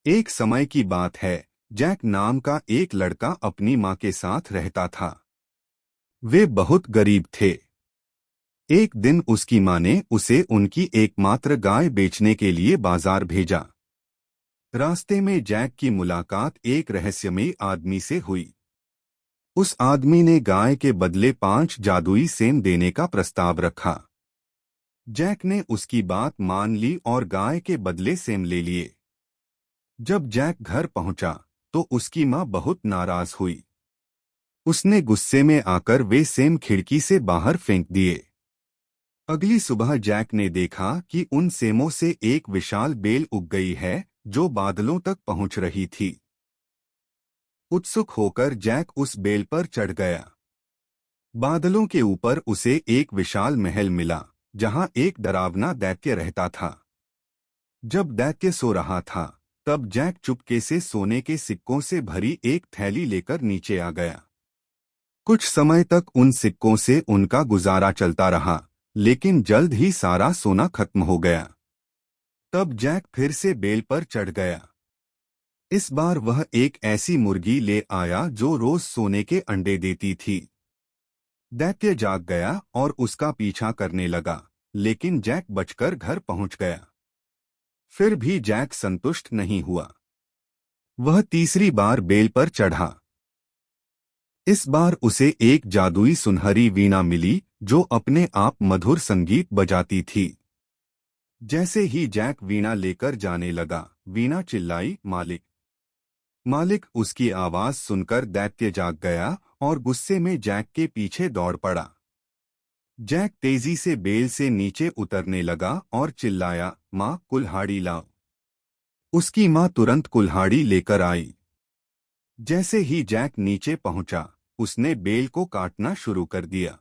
एक समय की बात है। जैक नाम का एक लड़का अपनी माँ के साथ रहता था। वे बहुत गरीब थे। एक दिन उसकी माँ ने उसे उनकी एकमात्र गाय बेचने के लिए बाजार भेजा। रास्ते में जैक की मुलाकात एक रहस्यमयी आदमी से हुई। उस आदमी ने गाय के बदले 5 जादुई सेम देने का प्रस्ताव रखा। जैक ने उसकी बात मान ली और गाय के बदले सेम ले लिए। जब जैक घर पहुंचा तो उसकी माँ बहुत नाराज हुई। उसने गुस्से में आकर वे सेम खिड़की से बाहर फेंक दिए। अगली सुबह जैक ने देखा कि उन सेमों से एक विशाल बेल उग गई है जो बादलों तक पहुंच रही थी। उत्सुक होकर जैक उस बेल पर चढ़ गया। बादलों के ऊपर उसे एक विशाल महल मिला जहां एक डरावना दैत्य रहता था। जब दैत्य सो रहा था तब जैक चुपके से सोने के सिक्कों से भरी एक थैली लेकर नीचे आ गया। कुछ समय तक उन सिक्कों से उनका गुजारा चलता रहा, लेकिन जल्द ही सारा सोना खत्म हो गया। तब जैक फिर से बेल पर चढ़ गया। इस बार वह एक ऐसी मुर्गी ले आया जो रोज सोने के अंडे देती थी। दैत्य जाग गया और उसका पीछा करने लगा, लेकिन जैक बचकर घर पहुंच गया। फिर भी जैक संतुष्ट नहीं हुआ। वह तीसरी बार बेल पर चढ़ा। इस बार उसे एक जादुई सुनहरी वीणा मिली जो अपने आप मधुर संगीत बजाती थी। जैसे ही जैक वीणा लेकर जाने लगा, वीणा चिल्लाई, मालिक, मालिक। उसकी आवाज सुनकर दैत्य जाग गया और गुस्से में जैक के पीछे दौड़ पड़ा। जैक तेजी से बेल से नीचे उतरने लगा और चिल्लाया, माँ, कुल्हाड़ी लाओ। उसकी माँ तुरंत कुल्हाड़ी लेकर आई। जैसे ही जैक नीचे पहुंचा, उसने बेल को काटना शुरू कर दिया।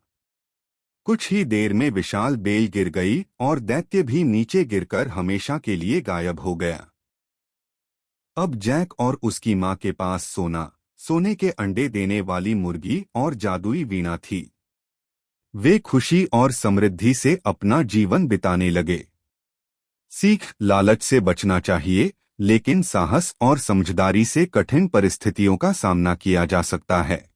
कुछ ही देर में विशाल बेल गिर गई और दैत्य भी नीचे गिरकर हमेशा के लिए गायब हो गया। अब जैक और उसकी माँ के पास सोना, सोने के अंडे देने वाली मुर्गी और जादुई वीणा थी। वे खुशी और समृद्धि से अपना जीवन बिताने लगे। सीख, लालच से बचना चाहिए, लेकिन साहस और समझदारी से कठिन परिस्थितियों का सामना किया जा सकता है।